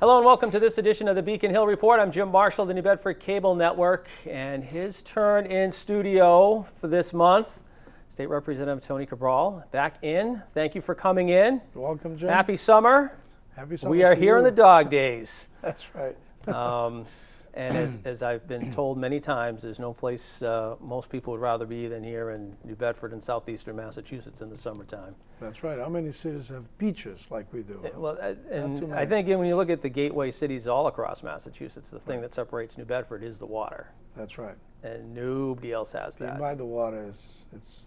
Hello and welcome to this edition of the Beacon Hill Report. I'm Jim Marshall, the New Bedford Cable Network, and his turn in studio for this month, State Representative Tony Cabral, back in. Thank you for coming in. You're welcome, Jim. Happy summer. Happy summer. We are here in the dog days. That's right. And as I've been told many times, there's no place most people would rather be than here in New Bedford and southeastern Massachusetts in the summertime. That's right. How many cities have beaches like we do? Well, and I think when you look at the gateway cities all across Massachusetts, the thing that separates New Bedford is the water. That's right. And nobody else has that. Being by the water,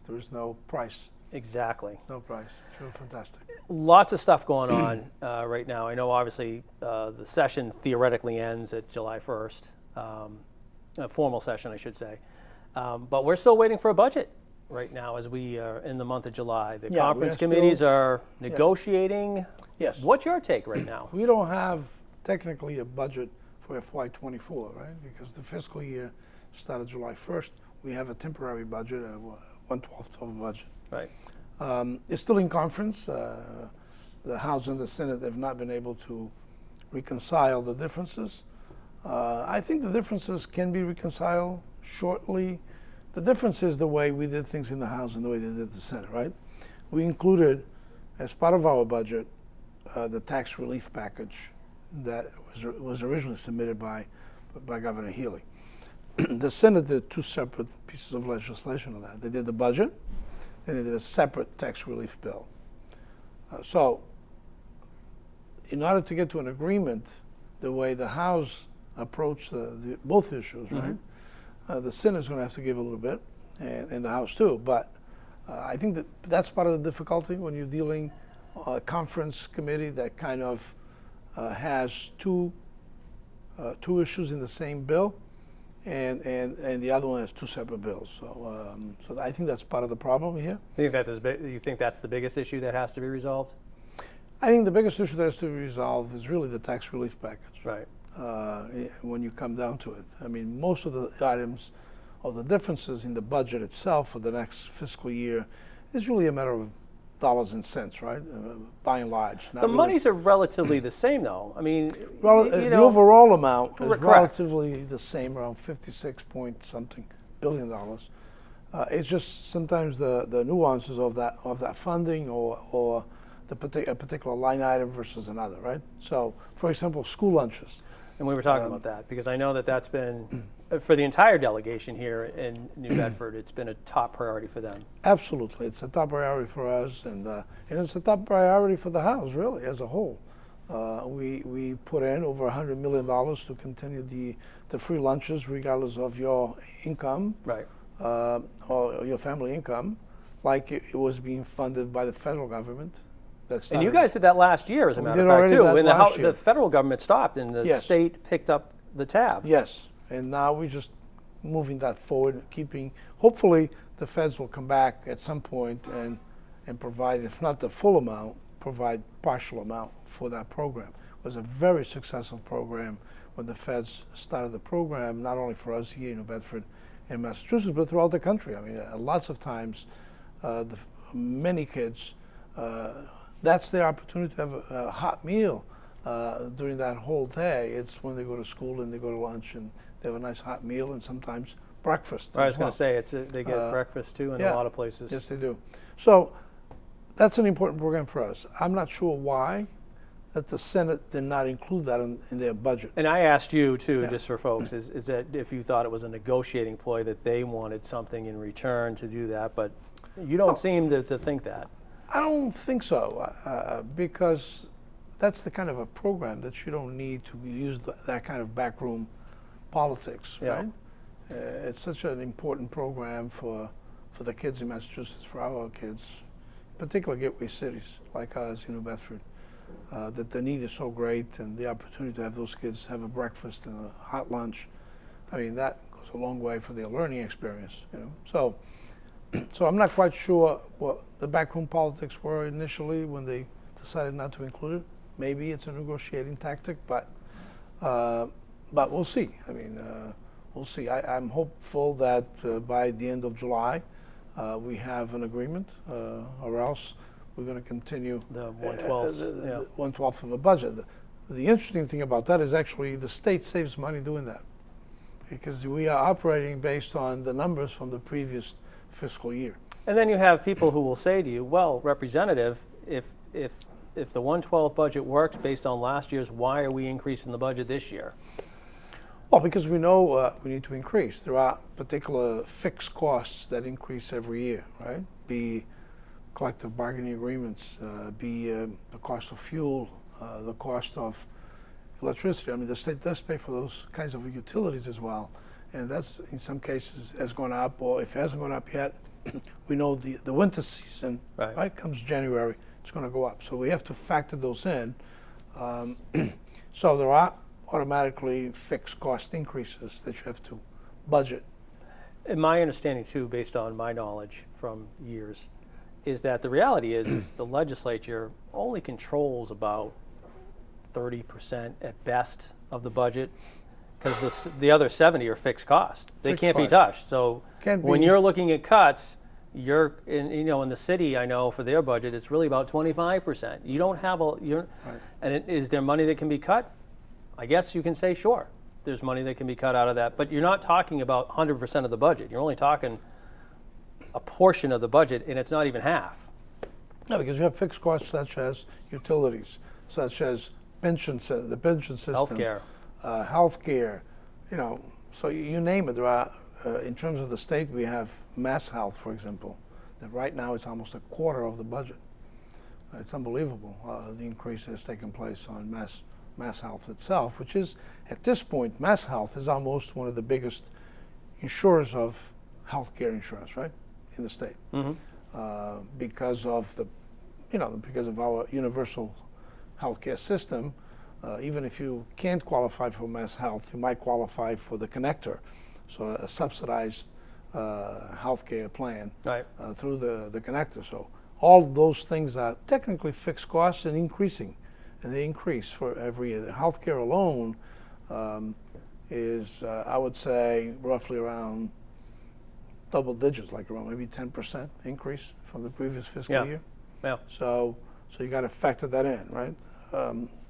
there's no price. Exactly. No price. It's really fantastic. Lots of stuff going on right now. I know obviously the session theoretically ends at July 1st, a formal session I should say, but we're still waiting for a budget right now as we are in the month of July. The conference committees are negotiating. Yes. What's your take right now? We don't have technically a budget for FY24, right? Because the fiscal year started July 1st. We have a temporary budget, 1/12 of a budget. Right. It's still in conference. The House and the Senate have not been able to reconcile the differences. I think the differences can be reconciled shortly. The difference is the way we did things in the House and the way they did the Senate, right? We included, as part of our budget, the tax relief package that was originally submitted by Governor Healy. The Senate did two separate pieces of legislation on that. They did the budget, and they did a separate tax relief bill. So, in order to get to an agreement, the way the House approached both issues, right? The Senate is going to have to give a little bit, and the House too. But I think that's part of the difficulty when you're dealing a conference committee that kind of has two issues in the same bill. And the other one has two separate bills. So I think that's part of the problem here. You think that's the biggest issue that has to be resolved? I think the biggest issue that has to be resolved is really the tax relief package. Right. When you come down to it. I mean, most of the items or the differences in the budget itself for the next fiscal year is really a matter of dollars and cents, right? By and large. The monies are relatively the same, though. I mean, the overall amount is correct. relatively the same, around 56 point something billion dollars. It's just sometimes the nuances of that funding or a particular line item versus another, right? So, for example, school lunches. And we were talking about that because I know that's been, for the entire delegation here in New Bedford, it's been a top priority for them. Absolutely. It's a top priority for us, and it's a top priority for the House, really, as a whole. We put in over $100 million to continue the free lunches regardless of your income, right, or your family income, like it was being funded by the federal government. And you guys did that last year, as a matter of fact, too. When the federal government stopped and the state picked up the tab. Yes, and now we're just moving that forward, hopefully the feds will come back at some point and provide, if not the full amount, provide partial amount for that program. It was a very successful program when the feds started the program, not only for us here in New Bedford and Massachusetts, but throughout the country. I mean, lots of times, many kids, that's their opportunity to have a hot meal during that whole day. It's when they go to school and they go to lunch and they have a nice hot meal, and sometimes breakfast. I was going to say they get breakfast too in a lot of places. Yes, they do. So that's an important program for us. I'm not sure why that the Senate did not include that in their budget. And I asked you too, just for folks, is that if you thought it was a negotiating ploy that they wanted something in return to do that, but you don't seem to think that. I don't think so, because that's the kind of a program that you don't need to use that kind of backroom politics, Yeah. right? It's such an important program for the kids in Massachusetts, for our kids, particularly gateway cities like ours, New Bedford, that the need is so great, and the opportunity to have those kids have a breakfast and a hot lunch. I mean, that goes a long way for their learning experience, So, so I'm not quite sure what the backroom politics were initially when they decided not to include it. Maybe it's a negotiating tactic, but we'll see. I mean, we'll see. I'm hopeful that by the end of July, we have an agreement, or else we're going to continue The 1/12. the 1/12 of a budget. The interesting thing about that is actually the state saves money doing that, because we are operating based on the numbers from the previous fiscal year. And then you have people who will say to you, well, Representative, if the 1/12 budget works based on last year's, why are we increasing the budget this year? Well, because we know we need to increase. There are particular fixed costs that increase every year, right? Be collective bargaining agreements, be the cost of fuel, the cost of electricity. I mean, the state does pay for those kinds of utilities as well. And that's, in some cases, has gone up, or if it hasn't gone up yet, we know the winter season, right, comes January, it's going to go up. So we have to factor those in. So there are automatically fixed cost increases that you have to budget. And my understanding, too, based on my knowledge from years, is that the reality is the legislature only controls about 30% at best of the budget, because the other 70 are fixed cost. They can't be touched. So when you're looking at cuts, you're in the city, I know for their budget, it's really about 25%. You don't have and is there money that can be cut? I guess you can say, sure, there's money that can be cut out of that, but you're not talking about 100% of the budget. You're only talking a portion of the budget, and it's not even half. No, because you have fixed costs such as utilities, such as the pension system, healthcare, so you name it. There are, in terms of the state, we have Mass Health, for example, that right now it's almost a quarter of the budget. It's unbelievable, the increase that has taken place on Mass Health itself, which is, at this point, Mass Health is almost one of the biggest insurers of healthcare insurance, right, in the state, because of because of our universal healthcare system. Even if you can't qualify for Mass Health, you might qualify for the connector, so a subsidized healthcare plan through the connector. So all those things are technically fixed costs and increasing, and they increase for every year. The healthcare alone is, I would say, roughly around double digits, like around maybe 10% increase from the previous fiscal year. Yeah. So you got to factor that in, right?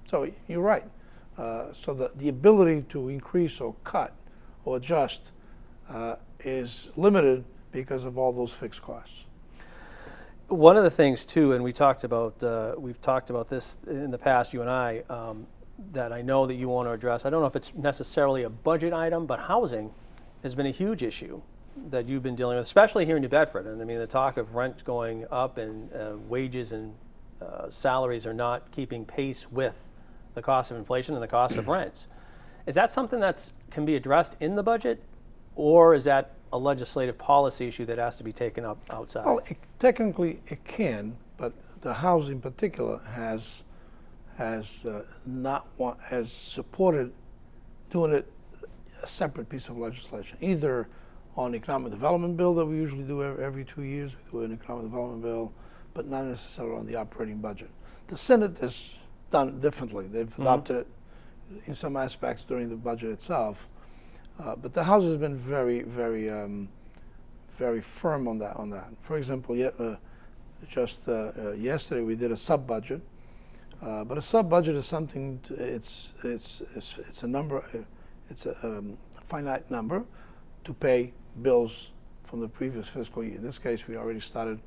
So you're right. So the ability to increase or cut or adjust is limited because of all those fixed costs. One of the things too, and we've talked about this in the past, you and I, that I know that you want to address. I don't know if it's necessarily a budget item, but housing has been a huge issue that you've been dealing with, especially here in New Bedford. And I mean, the talk of rent going up and wages and salaries are not keeping pace with the cost of inflation and the cost of rents. Is that something that can be addressed in the budget, or is that a legislative policy issue that has to be taken up outside? Well, technically it can, but the House in particular has supported doing it a separate piece of legislation, either on economic development bill that we usually do every 2 years. We do an economic development bill, but not necessarily on the operating budget. The Senate has done differently. They've adopted it in some aspects during the budget itself, but the House has been very, very, very firm on that. For example, just yesterday we did a sub-budget, but a sub-budget is something. It's a number. It's a finite number to pay bills from the previous fiscal year. In this case, we already started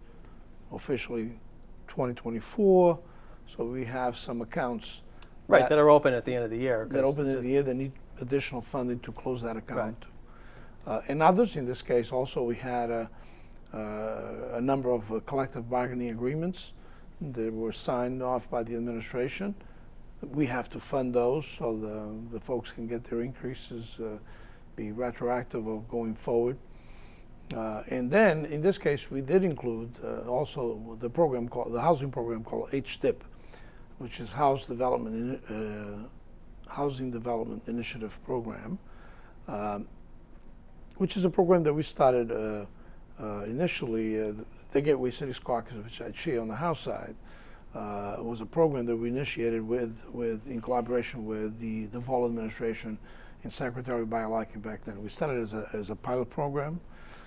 officially 2024, so we have some accounts that are open at the end of the year. That open at the year, they need additional funding to close that account. And others, in this case also, we had a number of collective bargaining agreements that were signed off by the administration we have to fund those so the folks can get their increases, be retroactive of going forward. And then, in this case, we did include also the housing program called HDIP, which is Housing Development Initiative Program, which is a program that we started initially. The Gateway Cities Caucus, which I chair on the House side, was a program that we initiated in collaboration with the Vol administration and Secretary Bialaki back then. We started as a pilot program.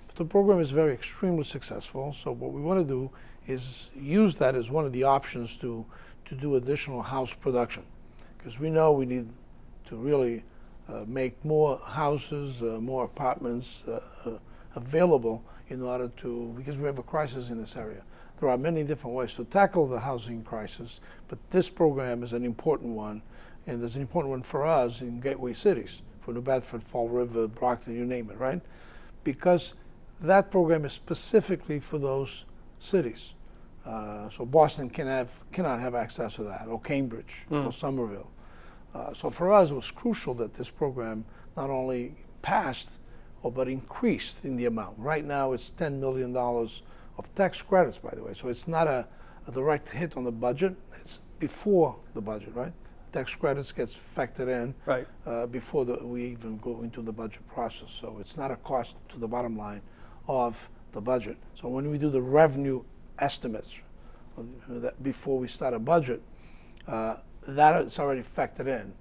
But the program is extremely successful. So what we want to do is use that as one of the options to do additional house production, because we know we need to really make more houses, more apartments available in order to, because we have a crisis in this area. There are many different ways to tackle the housing crisis, but this program is an important one, and there's an important one for us in gateway cities, for New Bedford, Fall River, Brockton, you name it, right? Because that program is specifically for those cities. So Boston cannot have access to that, or Cambridge, or Somerville. So for us, it was crucial that this program not only passed, but increased in the amount. Right now, it's $10 million of tax credits, by the way. So it's not a direct hit on the budget. It's before the budget, right? Tax credits gets factored in Right. Before we even go into the budget process. So it's not a cost to the bottom line of the budget. So when we do the revenue estimates before we start a budget, that is already factored in,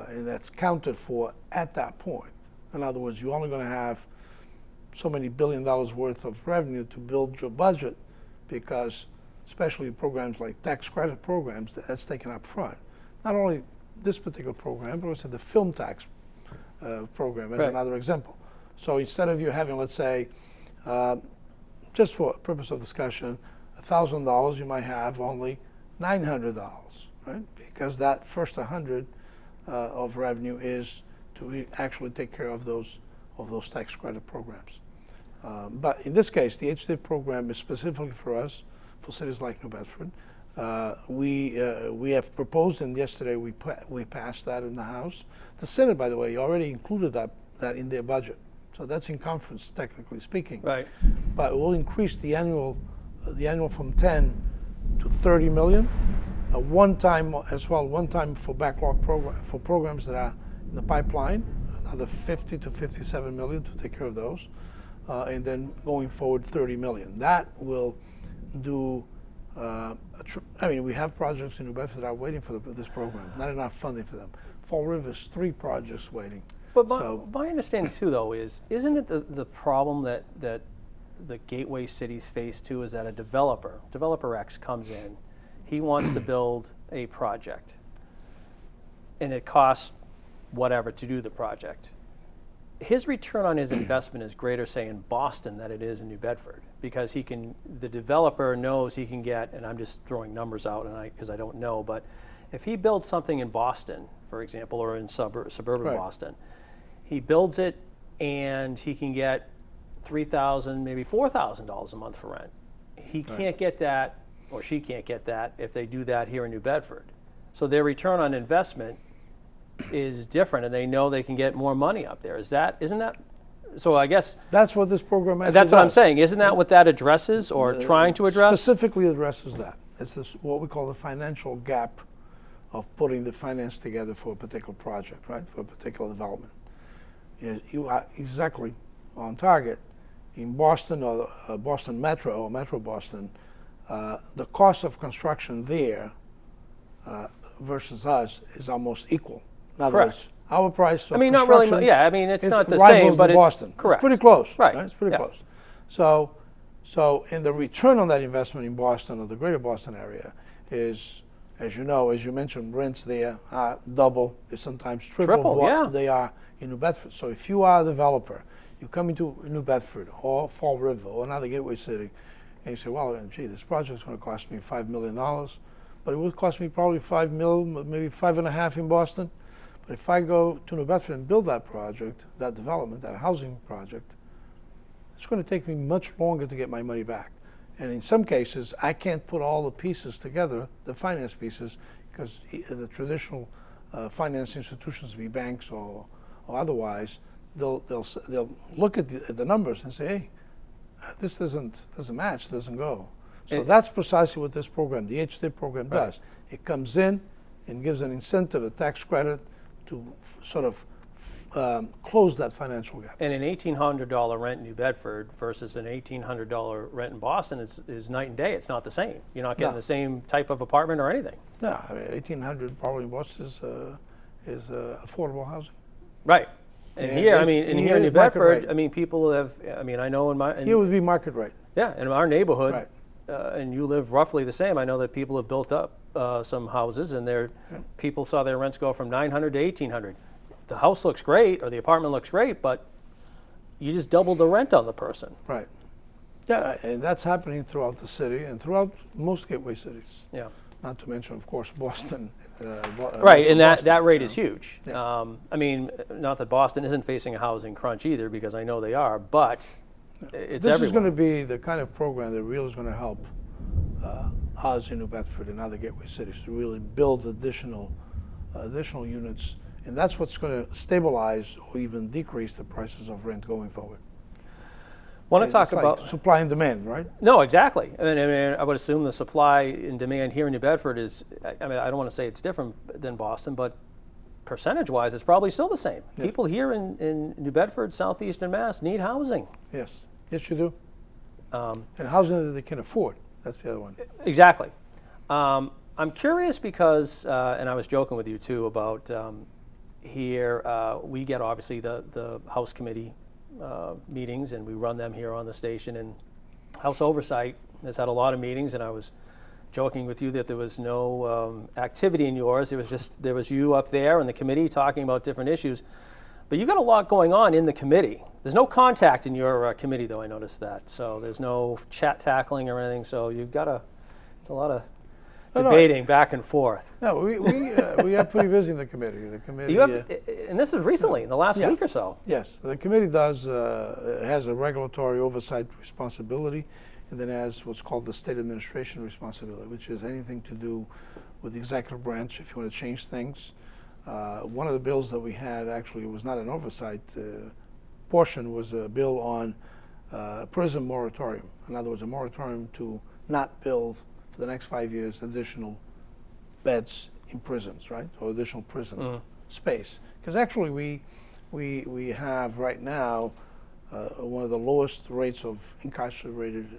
and that's counted for at that point. In other words, you're only going to have so many $1 billion worth of revenue to build your budget, because especially programs like tax credit programs, that's taken up front. Not only this particular program, but also the film tax program as Right. another example. So instead of you having, let's say, just for purpose of discussion, $1,000, you might have only $900, right? Because that first 100 of revenue is to actually take care of those tax credit programs. But in this case, the HDIP program is specifically for us, for cities like New Bedford. We have proposed, and yesterday we passed that in the House. The Senate, by the way, already included that in their budget. So that's in conference, technically speaking. Right. But it will increase the annual from 10 to 30 million. One time for backlog for programs that are in the pipeline, another 50 to 57 million to take care of those, and then going forward 30 million. That will do. We have projects in New Bedford that are waiting for this program. Not enough funding for them. Fall River's 3 projects waiting. But my understanding too, though, isn't it the problem that the gateway cities face too, is that a developer X comes in, he wants to build a project, and it costs whatever to do the project. His return on his investment is greater, say, in Boston than it is in New Bedford, because the developer knows he can get, and I'm just throwing numbers out because I don't know, but if he builds something in Boston, for example, or in suburban Right. Boston, he builds it and he can get $3,000, maybe $4,000 a month for rent. He can't get that, or she can't get that, if they do that here in New Bedford. So their return on investment is different, and they know they can get more money up there. Isn't that? So I guess That's what this program actually that's what I'm does. saying. Isn't that what that addresses, or trying to address? Specifically addresses that. It's what we call the financial gap of putting the finance together for a particular project, right? For a particular development. You are exactly on target. In Boston, or Boston Metro, or Metro Boston, the cost of construction there versus us is almost equal. In other Correct. words, our price of not really. construction Yeah, I mean, it's not the rivals same, but the Boston. correct. It's pretty close. Right. It's pretty Yeah. close. So in the return on that investment in Boston, or the greater Boston area, is, as you know, as you mentioned, rents there are double, sometimes triple what yeah. they are in New Bedford. So if you are a developer, you come into New Bedford or Fall River or another gateway city, and you say, well, gee, this project is going to cost me $5 million, but it would cost me probably $5 million, maybe $5.5 million in Boston. But if I go to New Bedford and build that project, that development, that housing project, it's going to take me much longer to get my money back. And in some cases, I can't put all the pieces together, the finance pieces, because the traditional finance institutions, be banks or otherwise, they'll look at the numbers and say, hey, this doesn't match, doesn't go. So that's precisely what this program, the HSTIP program, does. It comes in and gives an incentive, a tax credit, to sort of close that financial gap. And an $1,800 rent in New Bedford versus an $1,800 rent in Boston is night and day. It's not the same. You're not getting the same type of apartment or anything. No, I mean, 1,800 probably in Boston is affordable housing. Right. And here, I mean, here in New Bedford, rate. I mean, people have, I mean, I know Here would be market rate. Yeah, in our neighborhood, Right. And you live roughly the same, I know that people have built up some houses and people saw their rents go from $900 to $1,800. The house looks great or the apartment looks great, but you just doubled the rent on the person. Right. Yeah, and that's happening throughout the city and throughout most gateway cities. Yeah. Not to mention, of course, Boston. Right, and Boston, that rate is huge. Yeah. I mean, not that Boston isn't facing a housing crunch either, because I know they are, but it's This everywhere. is going to be the kind of program that really is going to help us in New Bedford and other gateway cities to really build additional units, and that's what's going to stabilize or even decrease the prices of rent going forward. Want to And talk it's like about supply and demand, right? No, exactly. I mean, I would assume the supply and demand here in New Bedford is, I mean, I don't want to say it's different than Boston, but percentage-wise, it's probably still the same. Yeah. People here in New Bedford, southeastern Mass, need housing. Yes, yes, you do. And housing that they can afford. That's the other one. Exactly. I'm curious because, and I was joking with you too about here, we get obviously the House Committee meetings, and we run them here on the station, and House Oversight has had a lot of meetings, and I was joking with you that there was no activity in yours. There was you up there and the committee talking about different issues, but you got a lot going on in the committee. There's no contact in your committee, though. I noticed that. So there's no chat tackling or anything. So you've got it's a lot of debating back and forth. No, we are pretty busy in the committee. The committee. And this is recently, in the last week or so. Yes, the committee has a regulatory oversight responsibility, and then has what's called the state administration responsibility, which is anything to do with the executive branch if you want to change things. One of the bills that we had actually was not an oversight portion, was a bill on prison moratorium. In other words, a moratorium to not build for the next 5 years additional beds in prisons, right, or additional prison space. Because actually we have right now one of the lowest rates of incarcerated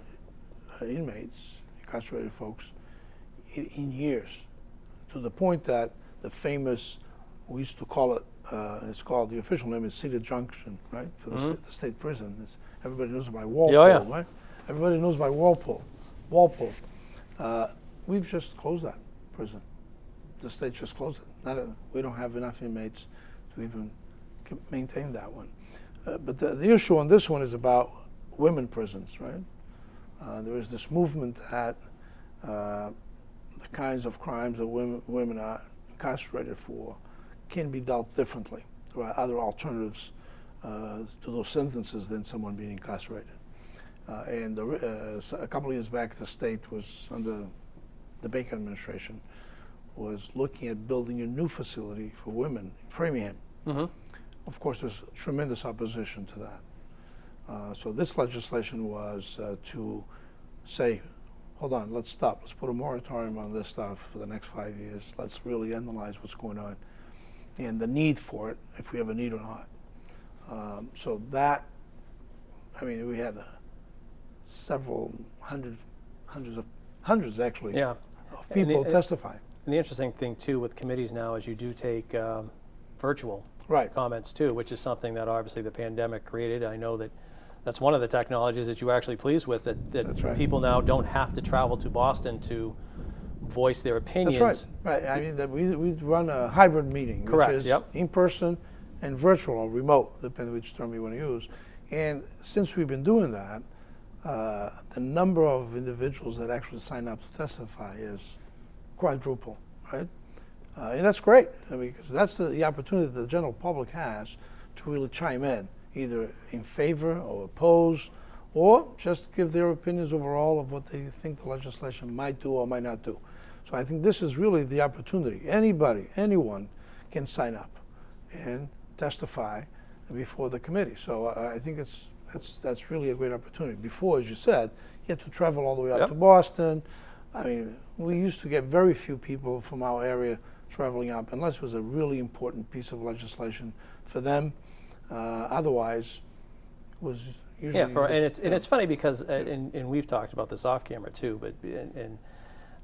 inmates, incarcerated folks, in years, to the point that the famous, we used to call it, it's called, the official name is Cedar Junction, right, for the state prison. Everybody knows it by Walpole, right? Everybody knows by Walpole. We've just closed that prison. The state just closed it. We don't have enough inmates to even maintain that one. But the issue on this one is about women prisons, right? There is this movement that the kinds of crimes that women are incarcerated for can be dealt differently. There are other alternatives to those sentences than someone being incarcerated. And a couple of years back, the state was, under the Bacon administration, was looking at building a new facility for women in Framingham. Of course, there's tremendous opposition to that. So this legislation was to say, hold on, let's stop. Let's put a moratorium on this stuff for the next 5 years. Let's really analyze what's going on and the need for it, if we have a need or not. So that, I mean, we had several hundreds actually of people testifying. And the interesting thing too with committees now is you do take virtual comments too, which is something that obviously the pandemic created. I know that's one of the technologies that you were actually pleased with, that people now don't have to travel to Boston to voice their opinions. That's right. I mean, we run a hybrid meeting, which is in person and virtual or remote, depending which term you want to use. And since we've been doing that, the number of individuals that actually sign up to testify is quadruple, right? And that's great, because that's the opportunity that the general public has to really chime in, either in favor or oppose, or just give their opinions overall of what they think the legislation might do or might not do. So I think this is really the opportunity. Anybody, anyone can sign up and testify before the committee. So I think that's really a great opportunity. Before, as you said, you had to travel all the way out to Boston. I mean, we used to get very few people from our area traveling up unless it was a really important piece of legislation for them. Otherwise, it was usually and it's funny because and we've talked about this off camera too, but and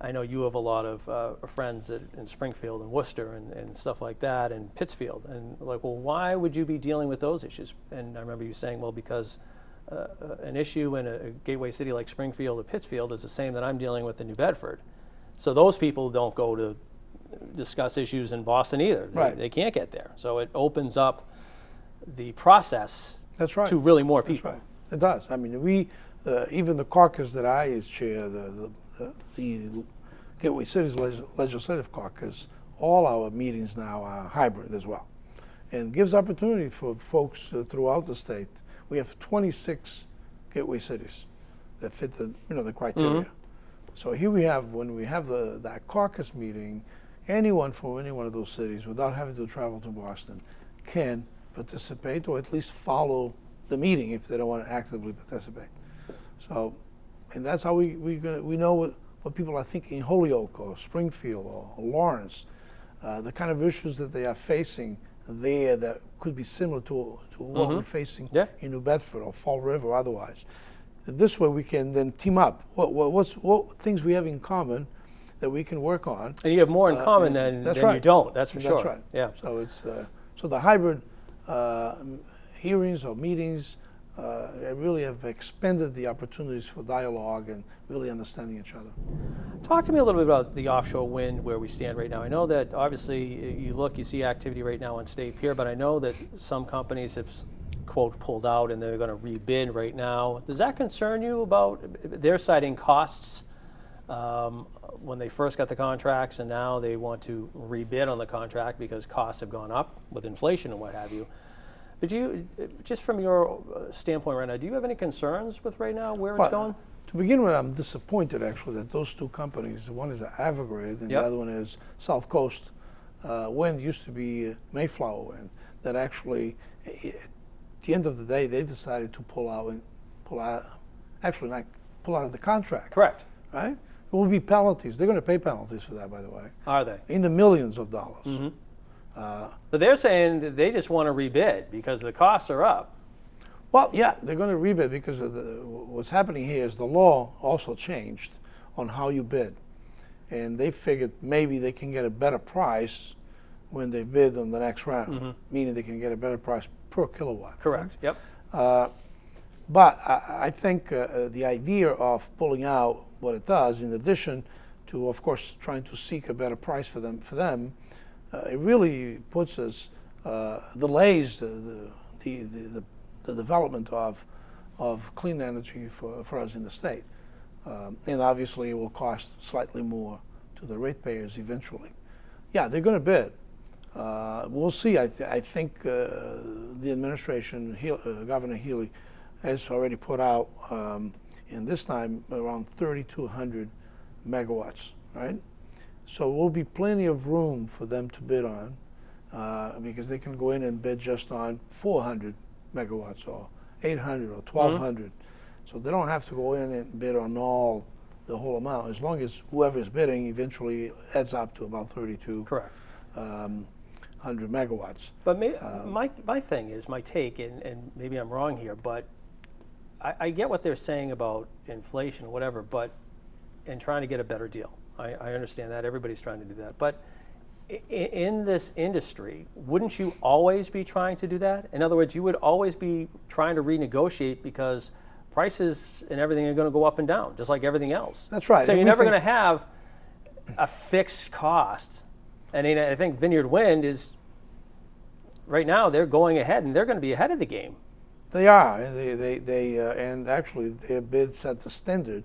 I know you have a lot of friends in Springfield and Worcester and stuff like that, and Pittsfield, and like, well, why would you be dealing with those issues? And I remember you saying, well, because an issue in a gateway city like Springfield or Pittsfield is the same that I'm dealing with in New Bedford. So those people don't go to discuss issues in Boston either. Right. They can't get there. So it opens up the process That's right. to really more people. That's right. It does. I mean, we even the caucus that I chair, the Gateway Cities Legislative Caucus, all our meetings now are hybrid as well, and gives opportunity for folks throughout the state. We have 26 gateway cities that fit the criteria. So here we have, when we have that caucus meeting, anyone from any one of those cities, without having to travel to Boston, can participate or at least follow the meeting if they don't want to actively participate. So, and that's how we know what people are thinking in Holyoke or Springfield or Lawrence, the kind of issues that they are facing there that could be similar to what we're facing in New Bedford or Fall River or otherwise. This way we can then team up. What things we have in common that we can work on. And you have more in common than you don't, that's for sure. That's right. Yeah. So it's so the hybrid hearings or meetings really have expanded the opportunities for dialogue and really understanding each other. Talk to me a little bit about the offshore wind, where we stand right now. I know that obviously you see activity right now on State Pier, but I know that some companies have, quote, pulled out and they're going to rebid right now. Does that concern you about their citing costs when they first got the contracts, and now they want to rebid on the contract because costs have gone up with inflation and what have you? But do you, just from your standpoint right now, do you have any concerns with right now where it's going? To begin with, I'm disappointed actually that those two companies, one is Evergrande and the other one is South Coast Wind, used to be Mayflower Wind, that actually, at the end of the day, they decided to pull out of the contract. Correct. Right? It will be penalties. They're going to pay penalties for that, by the way. Are they? In the millions of dollars. But they're saying that they just want to rebid because the costs are up. Well, yeah, they're going to rebid because of what's happening here is the law also changed on how you bid. And they figured maybe they can get a better price when they bid on the next round, meaning they can get a better price per kilowatt. Correct, yep. But I think the idea of pulling out, what it does, in addition to, of course, trying to seek a better price for them, it really puts us, delays the development of clean energy for us in the state. And obviously it will cost slightly more to the ratepayers eventually. Yeah, they're going to bid. We'll see. I think the administration, Governor Healy, has already put out, and this time around 3,200 megawatts, right? So there will be plenty of room for them to bid on because they can go in and bid just on 400 megawatts or 800 or 1,200. So they don't have to go in and bid on the whole amount, as long as whoever is bidding eventually adds up to about 32. Correct. 100 megawatts. But my thing is, my take, and maybe I'm wrong here, but I get what they're saying about inflation or whatever, but and trying to get a better deal. I understand that. Everybody's trying to do that. But in this industry, wouldn't you always be trying to do that? In other words, you would always be trying to renegotiate because prices and everything are going to go up and down, just like everything else. That's right. So you're never going to have a fixed cost. And I think Vineyard Wind is, right now, they're going ahead, and they're going to be ahead of the game. They are. And actually their bid set the standard,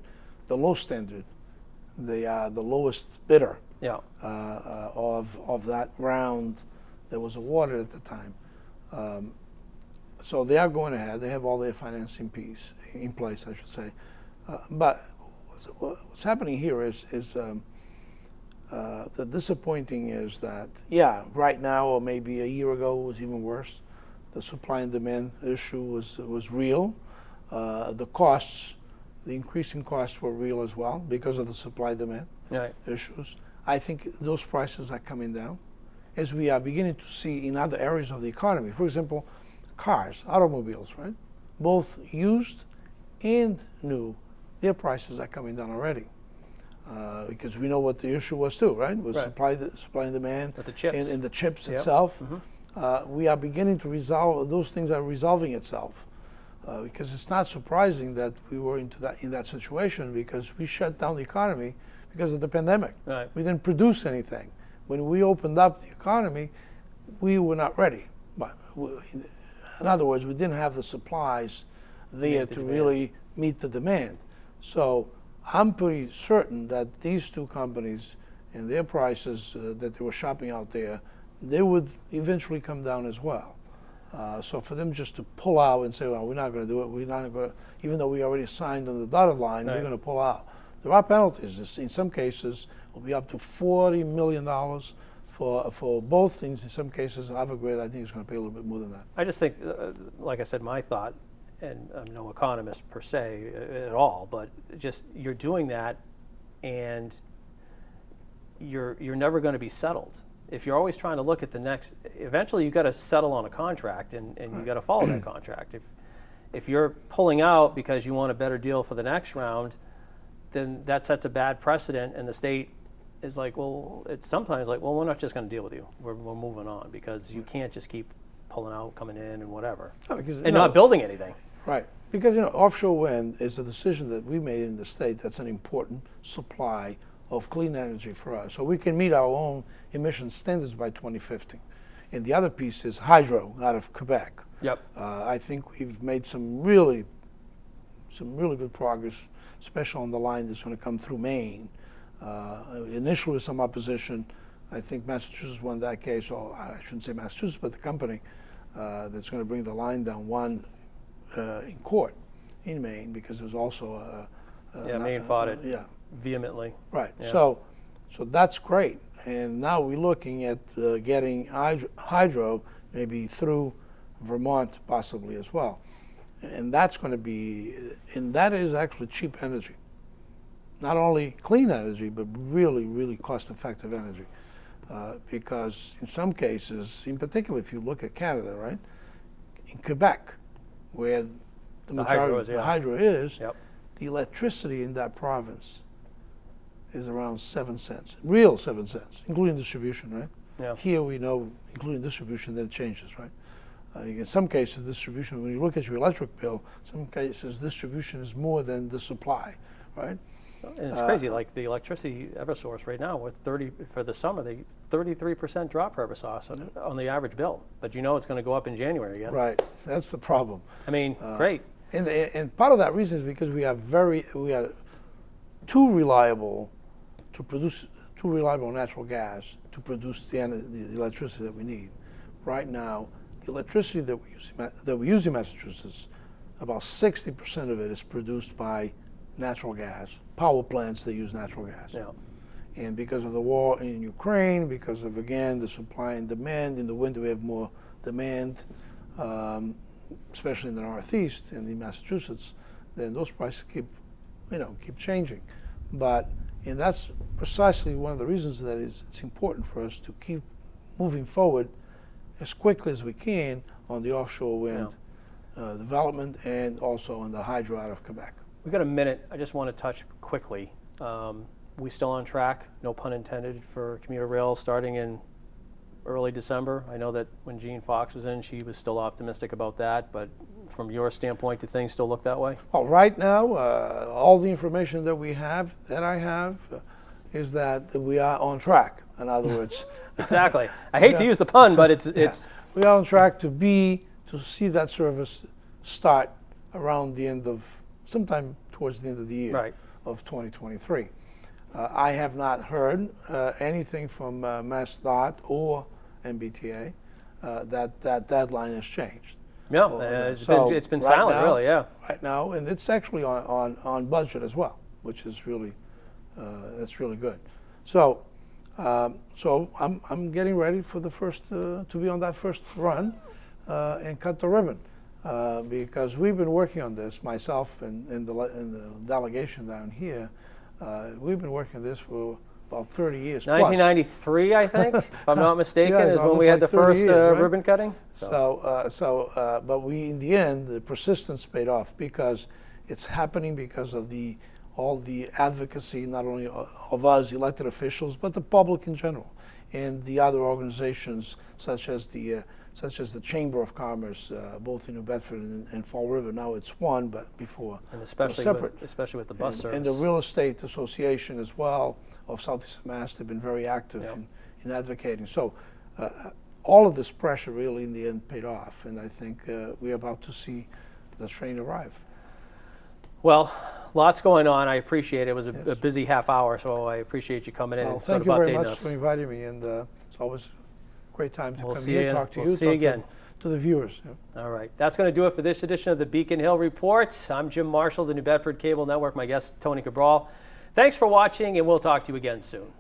the low standard. They are the lowest bidder of that round that was awarded at the time. So they are going ahead. They have all their financing piece in place, I should say. But what's happening here is The disappointing is that, yeah, right now or maybe a year ago it was even worse. The supply and demand issue was real. The costs, the increasing costs were real as well because of the supply-demand issues. I think those prices are coming down as we are beginning to see in other areas of the economy. For example, cars, automobiles, right? Both used and new, their prices are coming down already. Because we know what the issue was too, right? Was supply and demand, with the chips. and the chips itself. We are beginning to resolve those things. Are resolving itself because it's not surprising that we were in that situation because we shut down the economy because of the pandemic. Right. We didn't produce anything. When we opened up the economy, we were not ready. But in other words, we didn't have the supplies there to really meet the demand. So I'm pretty certain that these two companies and their prices that they were shopping out there, they would eventually come down as well. So for them just to pull out and say, well, we're not going to do it, we're not going to, even though we already signed on the dotted line, we're going to pull out. There are penalties. In some cases, will be up to $40 million for both things. In some cases, Evergrande, I think, is going to pay a little bit more than that. I just think, like I said, my thought, and I'm no economist per se at all, but just you're doing that, and you're never going to be settled. If you're always trying to look at the next, eventually you've got to settle on a contract, and you've got to follow that contract. If you're pulling out because you want a better deal for the next round, then that sets a bad precedent, and the state is like, well, it's sometimes like, well, we're not just going to deal with you. We're moving on because you can't just keep pulling out, coming in, and whatever, and not building anything. Right, because offshore wind is a decision that we made in the state. That's an important supply of clean energy for us, so we can meet our own emission standards by 2050. And the other piece is hydro out of Quebec. Yep. I think we've made some really good progress, especially on the line that's going to come through Maine. Initially with some opposition, I think Massachusetts won that case, or I shouldn't say Massachusetts, but the company that's going to bring the line down won in court in Maine because there was also Maine fought it vehemently. Right. Yeah. So that's great. And now we're looking at getting hydro maybe through Vermont possibly as well. And that's going to be, and that is actually cheap energy. Not only clean energy, but really, really cost-effective energy. Because in some cases, in particular if you look at Canada, right, in Quebec, where the majority of the hydro is, the electricity in that province is around 7 cents, real 7 cents, including distribution, right? Yeah. Here we know, including distribution, then it changes, right? In some cases, distribution, when you look at your electric bill, some cases distribution is more than the supply, right? And it's crazy, like the electricity Eversource right now, with for the summer, they 33% drop for Eversource on the average bill. But it's going to go up in January again. Right, that's the problem. I mean, great. And part of that reason is because we are too reliable natural gas to produce the electricity that we need. Right now, the electricity that we use in Massachusetts, about 60% of it is produced by natural gas, power plants that use natural gas. Yeah. And because of the war in Ukraine, because of, again, the supply and demand, in the winter we have more demand, especially in the Northeast and in Massachusetts, then those prices keep changing. And that's precisely one of the reasons that it's important for us to keep moving forward as quickly as we can on the offshore wind development and also on the hydro out of Quebec. We've got a minute. I just want to touch quickly. We still on track, no pun intended, for commuter rail starting in early December. I know that when Jean Fox was in, she was still optimistic about that, but from your standpoint, do things still look that way? Well, right now, all the information that I have, is that we are on track. In other words, exactly. I hate to use the pun, but it's we are on track to see that service start around the end of sometime towards the end of the year of 2023. I have not heard anything from MassDOT or MBTA that deadline has changed. Yeah, it's been silent, really. Yeah. Right now, and it's actually on budget as well, which is really that's really good. So So I'm getting ready for the first to be on that first run and cut the ribbon because we've been working on this, myself and the delegation down here. We've been working on this for about 30 years. 1993, I think, if I'm not mistaken, Yeah, it's is when we almost had like the 30 first years, right? ribbon cutting. But we, in the end, the persistence paid off because it's happening because of all the advocacy, not only of us elected officials, but the public in general, and the other organizations such as the Chamber of Commerce, both in New Bedford and Fall River. Now it's one, but before And it was separate. especially with the bus service. And the Real Estate Association as well of Southeast Mass, they've been very active Yep. in advocating. So all of this pressure really in the end paid off, and I think we're about to see the train arrive. Well, lots going on. I appreciate it. It was a Yes. busy half hour, so I appreciate you coming in Well, and sort thank of you very updating much us. for inviting me, and it's always a great time to We'll come see here, you- talk to we'll you, see you talk again. to the viewers. Yeah. All right. That's going to do it for this edition of the Beacon Hill Report. I'm Jim Marshall, the New Bedford Cable Network. My guest, Tony Cabral. Thanks for watching, and we'll talk to you again soon.